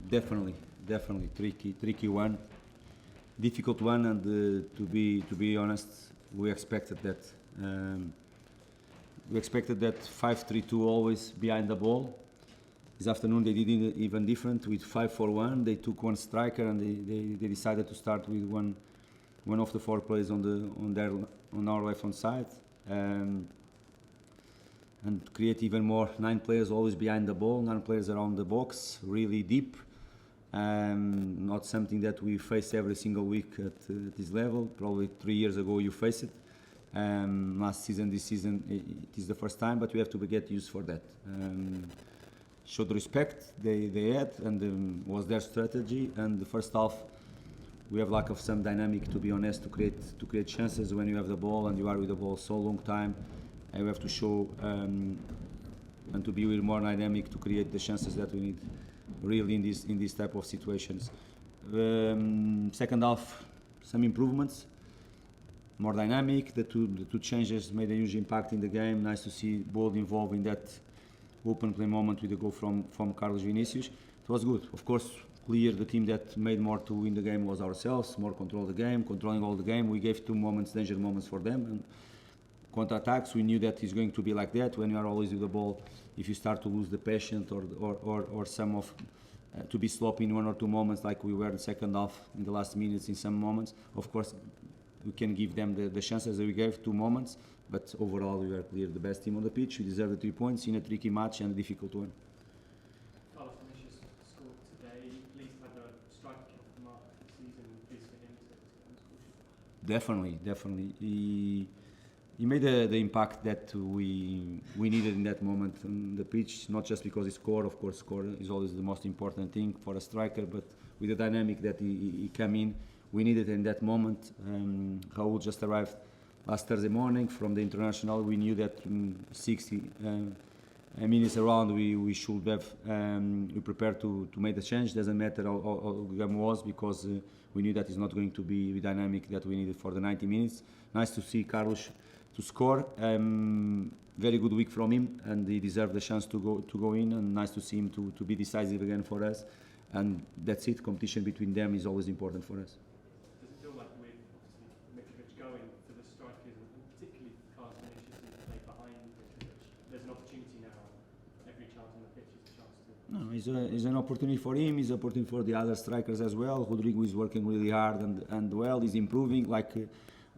Definitely tricky one, difficult one, and to be honest, we expected that. We expected that 5-3-2 always behind the ball. This afternoon they did it even different with 5-4-1. They took one striker and they decided to start with one of the four players on our left hand side, and create even more 9 players always behind the ball, 9 players around the box, really deep. Not something that we face every single week at this level. Probably 3 years ago you faced it. Last season, this season, it is the first time, but we have to get used for that. Show the respect they had, and was their strategy. And the first half, we have lack of some dynamic, to be honest, to create chances when you have the ball and you are with the ball so long time. And we have to show and to be more dynamic to create the chances that we need, really, in these type of situations. Second half, some improvements, more dynamic. The two changes made a huge impact in the game. Nice to see both involved in that open play moment with the goal from Carlos Vinicius. It was good. Of course, clear the team that made more to win the game was ourselves. More control the game, controlling all the game. We gave 2 moments, danger moments for them. And counter-attacks, we knew that it's going to be like that. When you are always with the ball, if you start to lose the patience or some of to be sloppy in 1 or 2 moments, like we were in the second half in the last minutes in some moments, of course we can give them the chances that we gave 2 moments, but overall we were clear the best team on the pitch. We deserve the 3 points in a tricky match and a difficult one. Carlos Vinicius scored today. Please had a striker of the mark this season. Please for him to Definitely. He made the impact that we needed in that moment on the pitch, not just because he scored. Of course, score is always the most important thing for a striker, but with the dynamic that he came in, we needed in that moment. Raul just arrived last Thursday morning from the international. We knew that 60 minutes around we should have we prepared to make the change. Doesn't matter how the game was, because we knew that it's not going to be the dynamic that we needed for the 90 minutes. Nice to see Carlos to score. Very good week from him, and he deserved the chance to go in, and nice to see him to be decisive again for us. And that's it. Competition between them is always important for us. Does it feel like with Mitrovic going for the strikers, and particularly Carlos Vinicius, to play behind Mitrovic, there's an opportunity now. Every chance on the pitch is a chance to. No, it's an opportunity for him. It's an opportunity for the other strikers as well. Rudiger is working really hard and well. He's improving like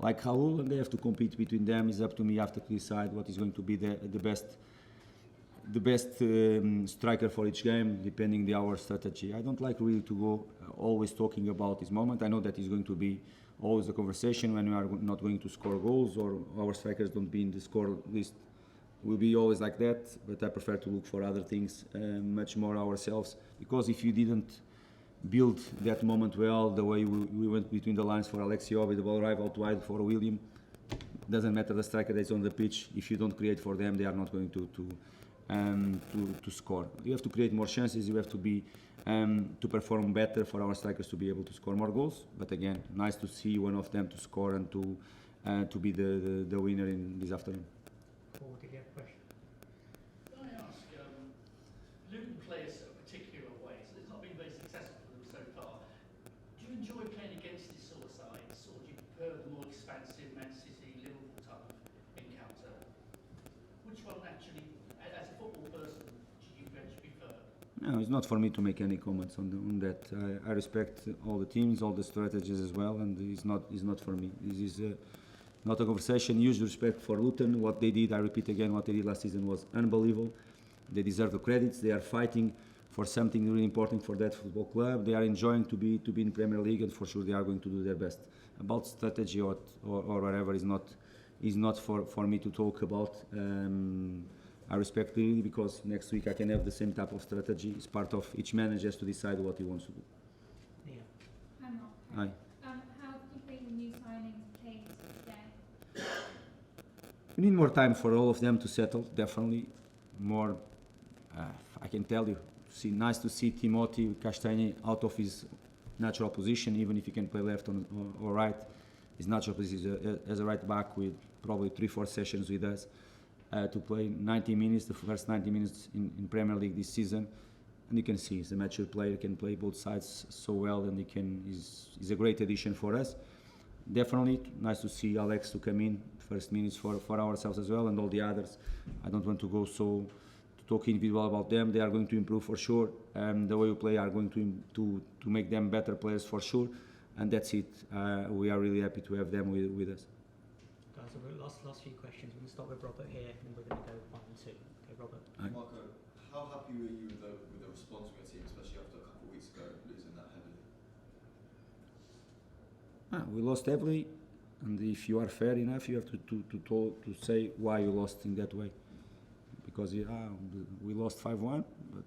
Raul, and they have to compete between them. It's up to me after to decide what is going to be the best striker for each game, depending on our strategy. I don't like really to go always talking about this moment. I know that it's going to be always a conversation when we are not going to score goals or our strikers don't be in the score list. Will be always like that, but I prefer to look for other things much more ourselves, because if you didn't build that moment well, the way we went between the lines for Alexiobi, the ball arrived out wide for William, doesn't matter the striker that's on the pitch. If you don't create for them, they are not going to score. You have to create more chances. You have to be to perform better for our strikers to be able to score more goals. But again, nice to see one of them to score and to be the winner in this afternoon. Forward to get a question. Can I ask, Luton plays a particular way, so it's not been very successful for them so far. Do you enjoy playing against this sort of sides, or do you prefer the more expansive Man City, Liverpool type of encounter? Which one actually, as a football person, do you prefer? No, it's not for me to make any comments on that. I respect all the teams, all the strategies as well, and it's not for me. This is not a conversation. Huge respect for Luton. What they did, I repeat again, what they did last season was unbelievable. They deserve the credits. They are fighting for something really important for that football club. They are enjoying to be in Premier League, and for sure they are going to do their best. About strategy or whatever is not for me to talk about. I respect really, because next week I can have the same type of strategy. It's part of each manager has to decide what he wants to do. Yeah. Hi, Mark. Hi. How do you think the new signings came today? We need more time for all of them to settle, definitely. More, I can tell you, nice to see Timothy Castagne out of his natural position, even if he can play left or right. His natural position is as a right back with probably 3-4 sessions with us. to play 90 minutes, the first 90 minutes in Premier League this season. And you can see he's a mature player, can play both sides so well, and he's a great addition for us. Definitely nice to see Alex to come in first minutes for ourselves as well, and all the others. I don't want to go to talk individual about them. They are going to improve for sure. The way we play are going to make them better players for sure, and that's it. We are really happy to have them with us. Guys, we've got last few questions. We're going to start with Robert here, and then we're going to go 1 and 2. Okay, Robert. Marco, how happy were you with the response from your team, especially after a couple of weeks ago losing that heavily? We lost heavily, and if you are fair enough, you have to say why you lost in that way. Because we lost 5-1, but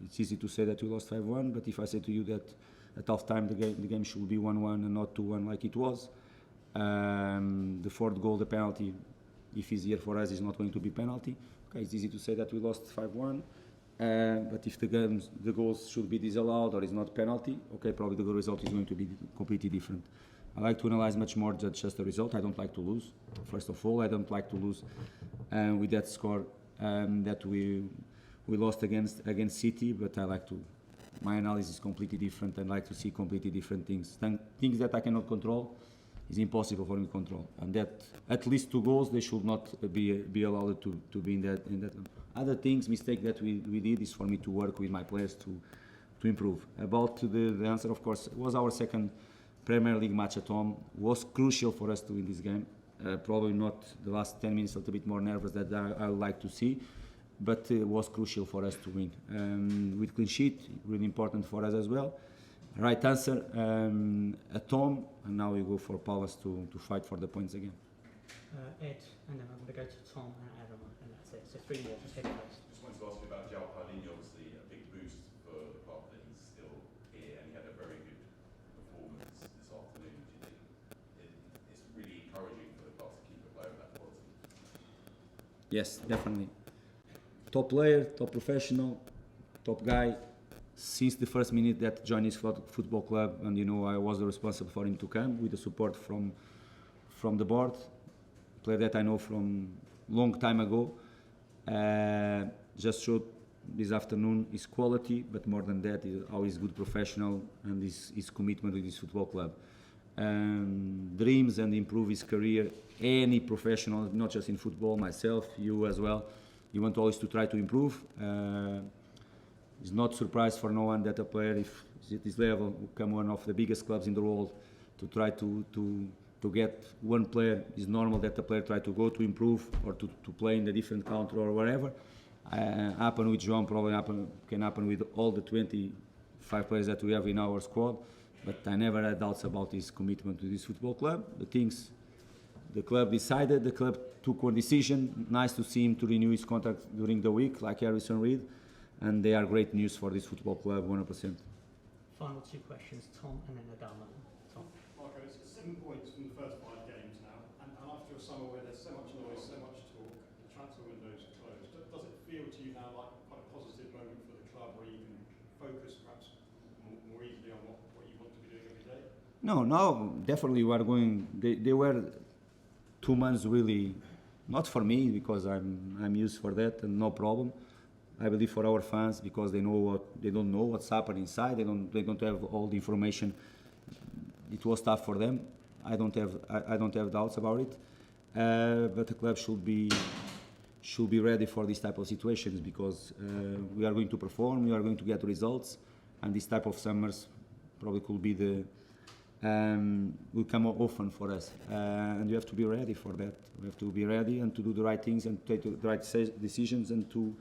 it's easy to say that we lost 5-1. But if I say to you that at half time the game should be 1-1 and not 2-1 like it was, the fourth goal, the penalty, if it's here for us, is not going to be penalty. Okay, it's easy to say that we lost 5-1. But if the goals should be disallowed or is not penalty, okay, probably the result is going to be completely different. I like to analyze much more than just the result. I don't like to lose. First of all, I don't like to lose with that score that we lost against City. But I like to. My analysis is completely different. I like to see completely different things. Things that I cannot control is impossible for me to control. And that at least 2 goals, they should not be allowed to be in that. Other things, mistake that we did is for me to work with my players to improve. About the answer, of course, was our second Premier League match at home. Was crucial for us to win this game. Probably not the last 10 minutes, a little bit more nervous that I would like to see, but it was crucial for us to win. With clean sheet, really important for us as well. Right answer at home, and now we go for Palace to fight for the points again. Ed, and then I'm going to go to Tom and Adam, and that's it. So 3 more, just head first. Just wanted to ask you about João Paulinho, obviously a big boost for the club that he's still here, and he had a very good performance this afternoon. Do you think it's really encouraging for the club to keep a player of that quality? Yes, definitely. Top player, top professional, top guy. Since the first minute that joined his football club, and I was responsible for him to come with the support from the board. Player that I know from long time ago. Just showed this afternoon his quality, but more than that, how he's good professional and his commitment with his football club. Dreams and improve his career. Any professional, not just in football, myself, you as well. You want always to try to improve. It's not surprise for no one that a player, if he's at this level, will come one of the biggest clubs in the world to try to get one player. It's normal that the player try to go to improve or to play in a different country or wherever. Happen with João, probably can happen with all the 25 players that we have in our squad. But I never had doubts about his commitment to this football club. The club decided, the club took one decision. Nice to see him to renew his contract during the week, like Harrison Reed. And they are great news for this football club, 100%. Final 2 questions, Tom and then Adama. Tom. Marco, it's 7 points from the first 5 games now, and after a summer where there's so much noise, so much talk, the transfer window's closed. Does it feel to you now like quite a positive moment for the club, where you can focus perhaps more easily on what you want to be doing every day? No, definitely we are going. They were 2 months really, not for me because I'm used for that and no problem. I believe for our fans because they don't know what's happening inside. They don't have all the information. It was tough for them. I don't have doubts about it. But the club should be ready for this type of situations because we are going to perform. We are going to get results, and this type of summers probably could be will come often for us. And you have to be ready for that. We have to be ready and to do the right things and take the right decisions and to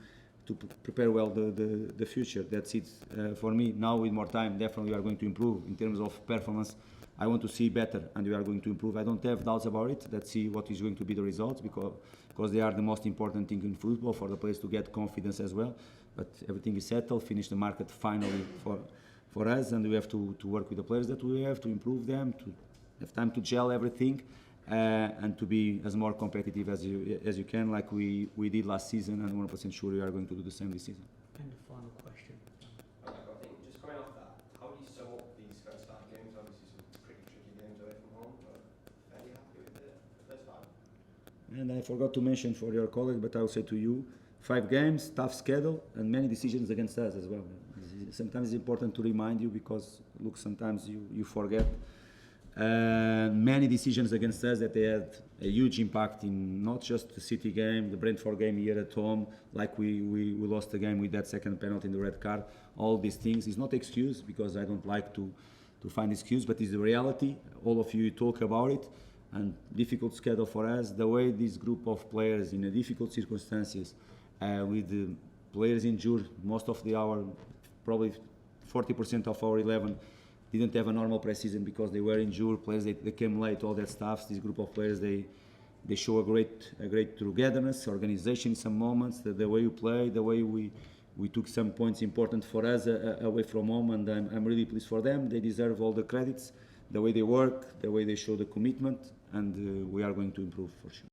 prepare well the future. That's it for me. Now with more time, definitely we are going to improve in terms of performance. I want to see better, and we are going to improve. I don't have doubts about it. Let's see what is going to be the results because they are the most important thing in football for the players to get confidence as well. But everything is settled. Finish the market finally for us, and we have to work with the players that we have to improve them, to have time to gel everything. And to be as more competitive as you can, like we did last season, and 100% sure we are going to do the same this season. And the final question. I think just going off that, how do you sum up these first 5 games? Obviously some pretty tricky games away from home, but fairly happy with the first 5? And I forgot to mention for your colleagues, but I'll say to you, 5 games, tough schedule, and many decisions against us as well. Sometimes it's important to remind you because, look, sometimes you forget. Many decisions against us that they had a huge impact in not just the City game, the Brentford game here at home, like we lost the game with that second penalty in the red card. All these things is not excuse because I don't like to find excuse, but it's the reality. All of you talk about it, and difficult schedule for us. The way this group of players in a difficult circumstances, with the players injured, most of our, probably 40% of our 11 didn't have a normal pre-season because they were injured. Players they came late, all that stuff. This group of players they show a great togetherness, organization in some moments. The way we play, the way we took some points important for us away from home, and I'm really pleased for them. They deserve all the credits. The way they work, the way they show the commitment, and we are going to improve for sure.